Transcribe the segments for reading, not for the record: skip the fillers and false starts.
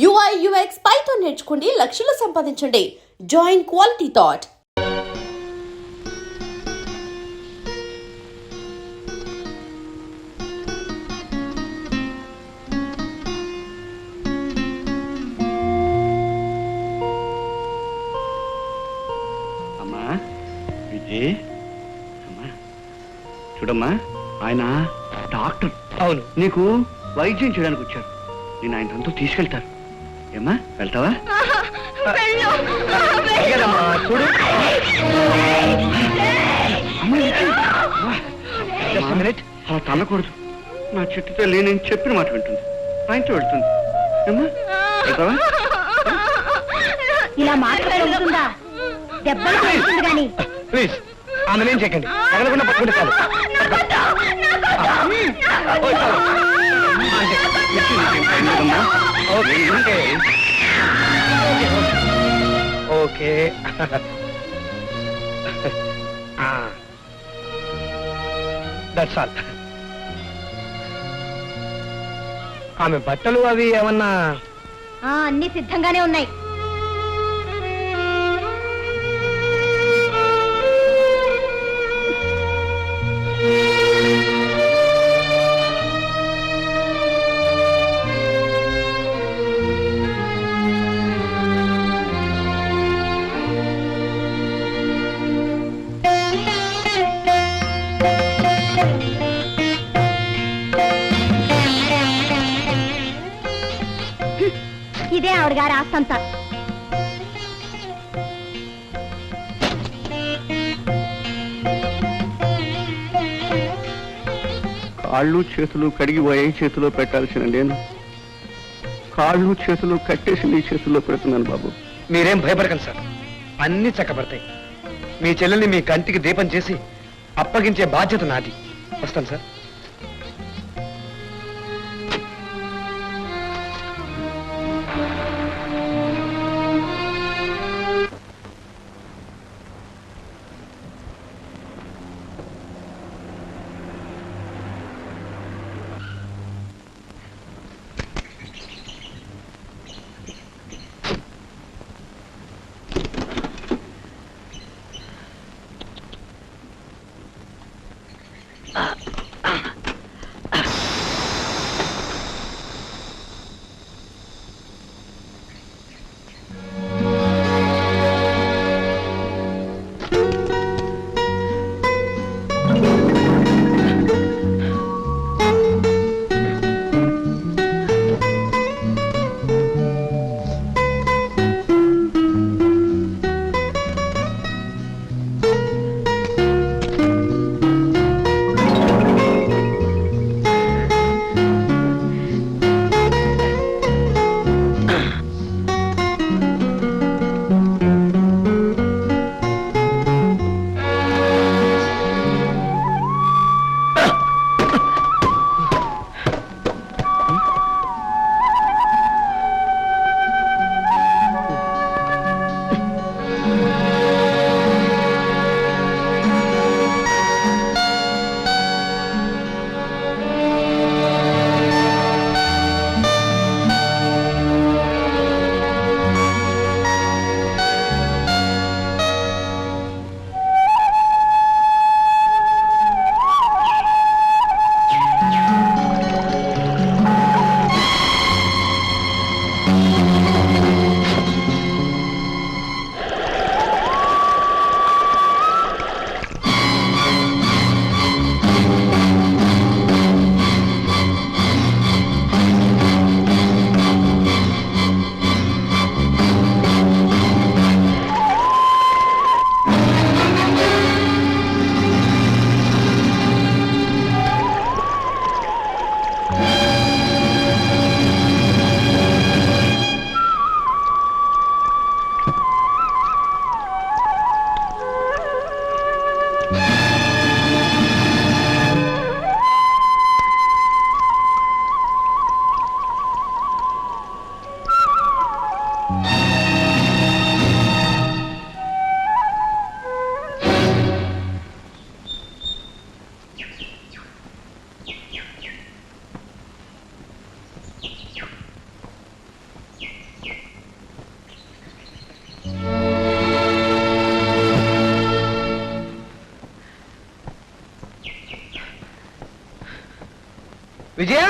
UI UX Python నేర్చుకోండి, లక్షలు సంపాదించండి. Join quality thought. అమ్మా విజయ్, అమ్మా చూడమ్మా, ఆయన డాక్టర్. అవును, నీకు వైద్యం చేయడానికి వచ్చారు. నేను ఆయన తనతో తీసుకెళ్తారు. ఏమ్మా, వెళ్తావా? చూడు అలా తల్లకూడదు. నా చెట్టు తల్లి నేను చెప్పిన మాట వింటుంది, ఆయనతో వెళ్తుంది. ఏమ్మా, వెళ్తావా? ఇలా మాట్లాడుతుందా? దెబ్బలు పడుతుంది కానీ ప్లీజ్ ఆమె నేను చెక్కండి, తగలకుండా పట్టుకుంటే చాలు. Okay that's all. ఆమె బట్టలు అవి ఏమన్నా? అన్ని సిద్ధంగానే ఉన్నాయి. ఇదే ఆవిడ గారి ఆస్తంతా. కాళ్ళు చేతులు కడిగిపోయాయి, చేతిలో పెట్టాల్సిన నేను కాళ్ళు చేతులు కట్టేసి నీ చేతుల్లో పెడుతున్నాను బాబు. మీరేం భయపడకండి సార్, అన్ని చక్కబడతాయి. మీ చెల్లెల్ని మీ కంటికి దీపం చేసి అప్పగించే బాధ్యత నాది. వస్తాను సార్. విజయ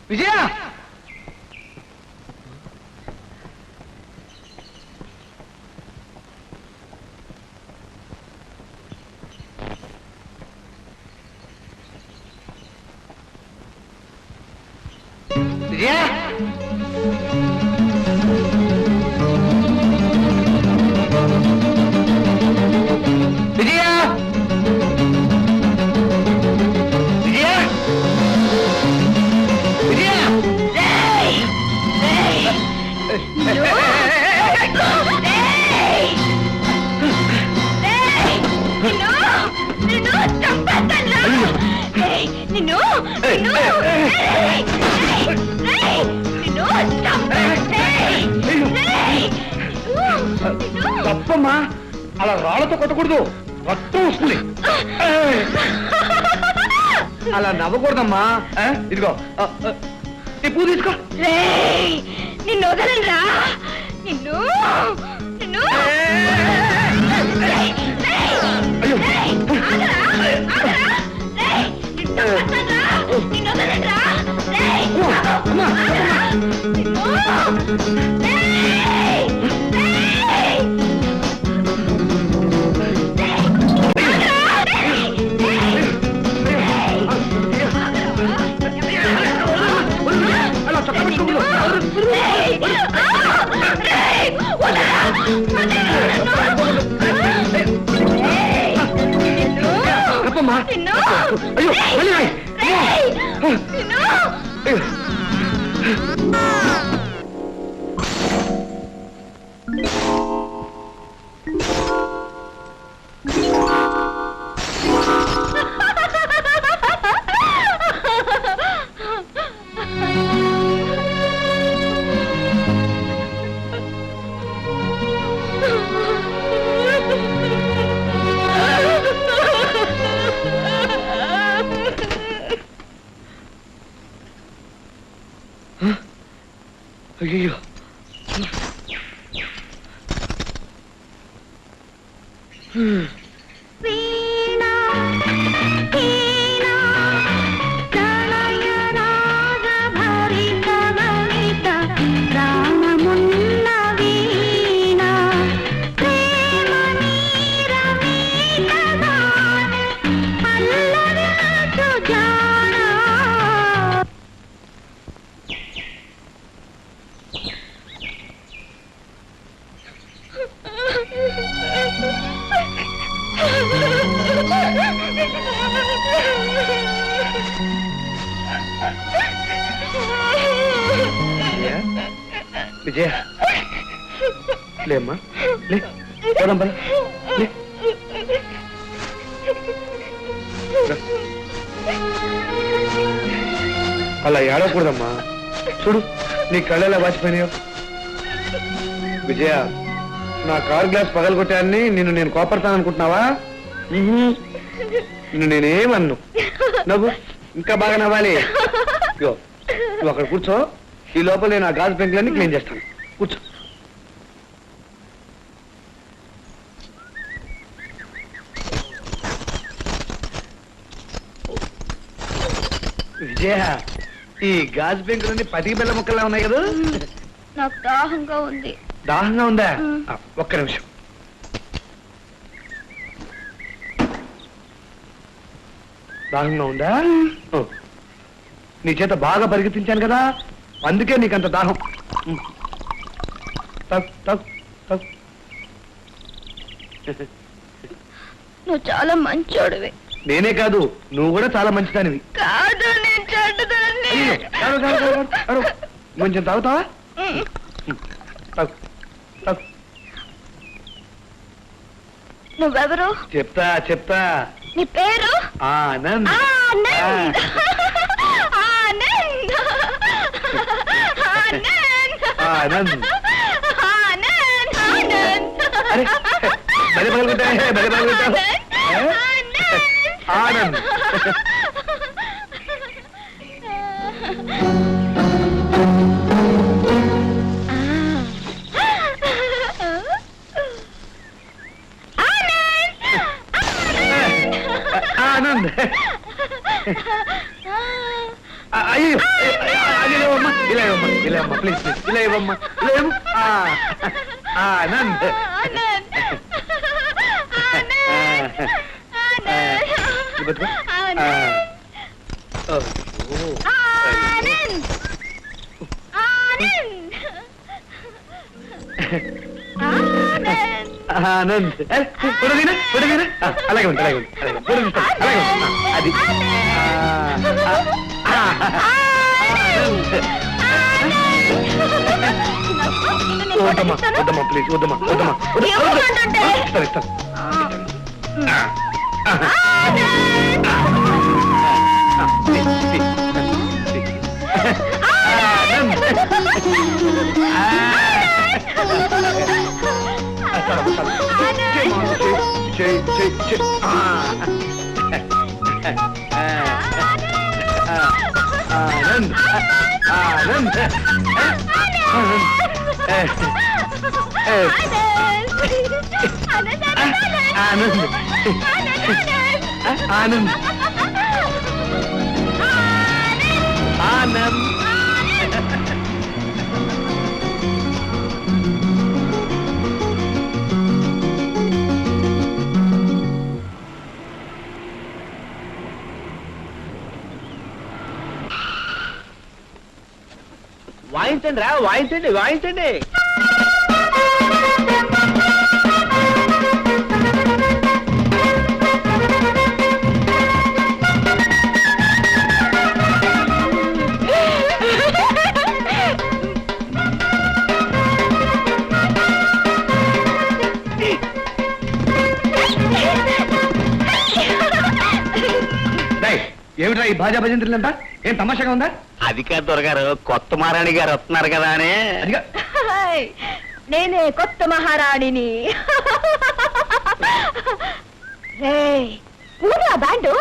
విజయ విజయ విజయ విజయ తప్పమ్మా అలా రాళ్లతో కొట్టకూడదు రక్తం వస్తుంది అలా నవ్వకూడదమ్మా ఇదిగో ఈ పూ తీసుకో నిన్ను వదలరా నిన్ను నిన్ను అయ్యో అలా తప్పమ్మా అయ్యో మళ్ళీ రాయ్. అయ్యో. అయ్యో వీణా వీణా ప్రణయ రాగభరిత లలిత రామమున్న వీణా ప్రేమ నీరమీత గాన పల్లవించు జానా విజయ లేమ్మా లే పోదాం పద లే అలా ఏడవకూడదమ్మా చూడు నీ కళ్ళెలా వాచిపోయినాయో విజయ నా కార్ గ్లాస్ పగలగొట్టాన్ని నేను కోపడతాను అనుకుంటున్నావా నిన్ను నేనేమన్ను నవ్వు ఇంకా బాగా నవ్వాలి ఇగో నువ్వు అక్కడ కూర్చో ఈ లోపల నేను ఆ గాజు పెంకులన్నీ క్లీన్ చేస్తాను కూర్చో విజయ ఈ గాజు పెంకులన్నీ పటికి బెల్ల ముక్కల్లా ఉన్నాయి కదా నాకు దాహంగా ఉంది దాహంగా ఉందా ఒక్క నిమిషం దాహంగా ఉందా ఓ. నీ చేత బాగా పరిగెత్తించాను కదా అందుకే నీకంత దాహం తగ్, తగ్, తగ్. నువ్వు చాలా మంచోడివి నేనే కాదు నువ్వు కూడా చాలా మంచిదానివి కాదు నేను చెడ్డదాన్ని అయ్యో, తాగు, తాగు, తాగు, తాగు. కొంచెం తాగుతావా తాగు, తాగు. నువ్వెవరు చెప్తా చెప్తా నీ పేరు ఆనంద్ ఆనంద్ ఆనంద్ ఆనంద్ ఆనంద్ ఆనంద్ అరే బలి పగలుగుంటాయి బలి పగలుగుంటావు ఆనంద్ అయ్యో అది లేవమ్మా, ఇలా ఇవ్వమ్మా, ఇలా ఇవ్వమ్మా, ప్లీజ్ ప్లీజ్, ఇలా ఇవ్వమ్మా, ఇలా ఇవ్వు. ఆనంద్ ఇది పట్టుకో. ఆనంద్ అలాగే ఉంది, అలాగే ఉంది, అలాగే ఉంది. అలాగే ఉంది. అది వద్దమ్మా వద్దమ్మా ప్లీజ్ వద్దమ్మా వద్దమ్మా ఇస్తాను ఇస్తాను. ఆనంద్ ఆనంద్ ఆనంద్ ఆనంద్ ఆనంద్ వాయించండి రా, వాయించండి వాయించండి. ఏమిట్రా ఈ భాజా భజంత్రులంతా? ఏం తమాషాగా ఉందా? అది కాదు దొరగారు, కొత్త మహారాణి గారు వస్తున్నారు కదా అని. అదిగా నేనే కొత్త మహారాణిని. ఊరా బ్యాండు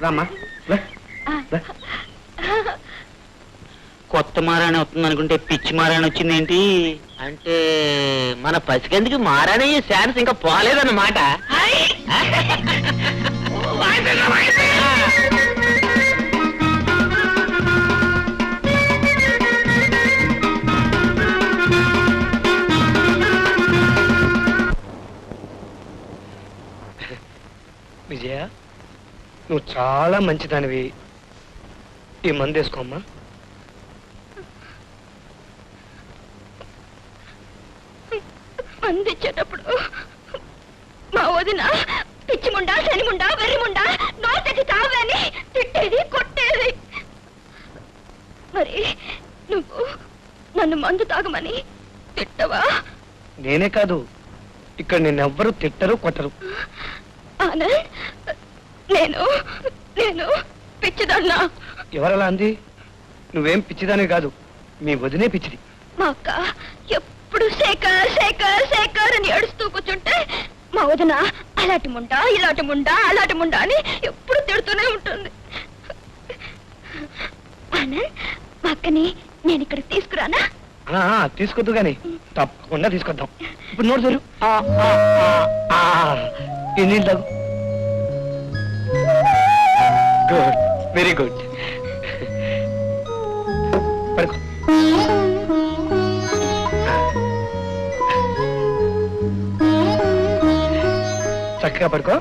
రామ్మా కొత్త మహారాణి వస్తుంది అనుకుంటే పిచ్చి మహారాణి వచ్చిందేంటి? అంటే మన పసికందుకు మహారాణి ఛాన్స్ ఇంకా పోలేదన్నమాట. విజయ, నువ్వు చాలా మంచిదానివి. ఈ మందు వేసుకోమ్మా. అందించేటప్పుడు మా వదిన పిచ్చిముండా శనిముండా వెర్రిముండా నోటకి తావని తిట్టేది కొట్టేది. మరి నువ్వు నన్ను మందు తాగమని తిట్టవా? నేనే కాదు, ఇక్కడ నిన్నెవ్వరూ తిట్టరు కొట్టరు. ఆనంద్, నేను నేను పిచ్చిదన్నా. ఎవరలా అంది? నువ్వేం పిచ్చిదానివి కాదు, మీ వదినే పిచ్చిది. మా అక్క ఎప్పుడు శేఖర్ శేఖర్ శేఖర్ అని ఏడుస్తూ కూర్చుంటే మా వదిన అలాంటి ముండా ఇలాంటి ముండా అలాంటి ముండా అని ఎప్పుడు తిడుతూనే ఉంటుంది. ఆనంద్, మా అక్కని నేను ఇక్కడికి తీసుకురానా? తీసుకొద్దు గాని తప్పకుండా తీసుకొద్దాం. ఇప్పుడు నోరు తెరు. ఈ నీళ్ళు తాగు. Good, very good. పడుకో. చక్కగా పడుకో.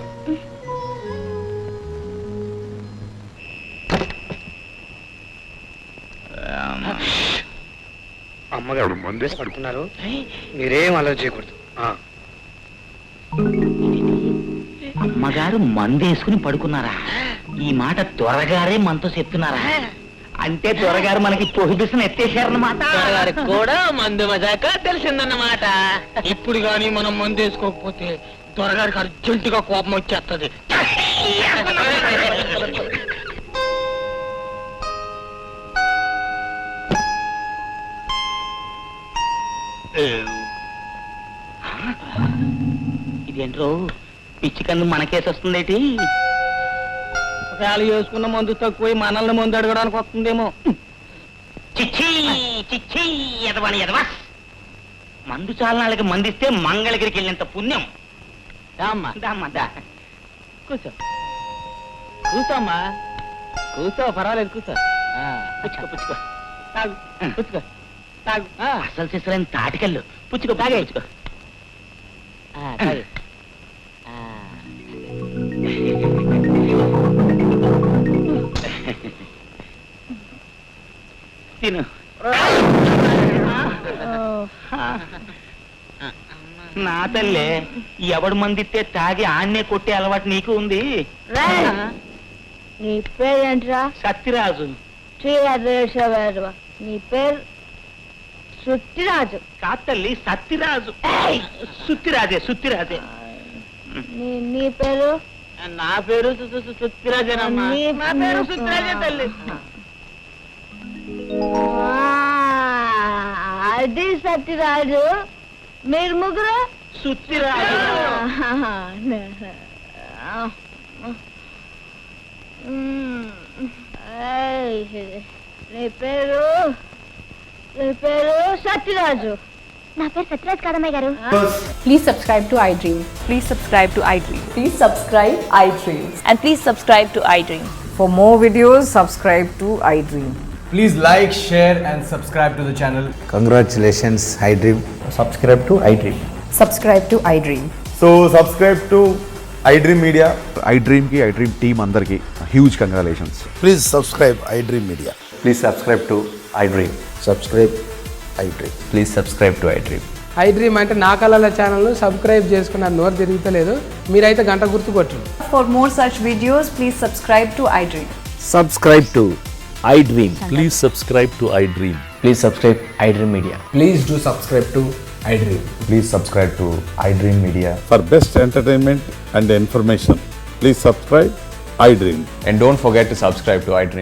అమ్మగారు మందేసి పడుకున్నారు, మీరేం ఆలోచన చేయకూడదు. అమ్మగారు మందేసుకుని పడుకున్నారా? ఈ మాట త్వరగారే మనతో చెప్తున్నారా? అంటే త్వరగారు మనకి ప్రొహిబిషన్ ఎత్తేసారన్నమాట. దొరగారికి కూడా మందు మజాక తెలిసిందన్నమాట. ఇప్పుడు గాని మనం మందు వేసుకోకపోతే దొరగారికి అర్జెంటుగా కోపం వచ్చేస్తుంది. ఇదేంట్రో పిచ్చి కన్ను మనకేసి వస్తుందేటి? ఒకవేళ వేసుకున్న మందు తక్కువ మనల్ని మందు అడగడానికి వస్తుందేమో. చిచ్చి చిచ్చి ఎదవని ఎదవా. మందు చాలనాళ్ళకి మందిస్తే మంగళగిరికి వెళ్ళినంత పుణ్యం. దామ్మా దామ్మా దా. కూర్చో కూర్చోమ్మా కూర్చో పర్వాలేదు కూర్చో పుచ్చుకో పుచ్చుకో తాగు పుచ్చుకో తాగు అసలు చేసలేని తాటికల్లు పుచ్చుకో తాగే పుచ్చుకో తాగే తిను నా తల్లే ఎవడు మందిస్తే తాగి ఆన్నే కొట్టే అలవాటు నీకు ఉంది. నీ పేరేంట్రా? సత్యరాజు. నీ పేరు సుత్తిరాజు కాదు తల్లి, సత్యరాజు. సుత్తిరాజే సుత్తిరాజే. నీ పేరు? నా పేరు సుత్తిరాజేనమ్మా. నా పేరు సుత్తిరాజే తల్లి. అది సత్యరాజు. మీరు ముగ్గురు సుత్తిరాజు. నీ పేరు సత్యరాజు. నా పేరు సత్యరాజు కాదమ్మాయి గారు. Please subscribe to iDream. Please subscribe to iDream. Please subscribe iDream. And please subscribe to iDream. For more videos, subscribe to iDream. Please like, share and subscribe to the channel. Congratulations, iDream. Subscribe to iDream. Subscribe to iDream. So subscribe to iDream Media. iDream ki iDream team andarki huge congratulations. Please subscribe iDream Media. Please subscribe to iDream. Subscribe iDream. Please subscribe to iDream. iDream అంటే నా కళల channel subscribe చేసుకున్న నోరు తిరుగుతలేదు. మీరైతే గంట గుర్తు కొట్టండి. For more such videos, please subscribe to iDream. Subscribe to iDream. Please subscribe to iDream. Please subscribe iDream Media. Please do subscribe to iDream. Please subscribe to iDream Media. For best entertainment and information, please subscribe iDream. And don't forget to subscribe to iDream.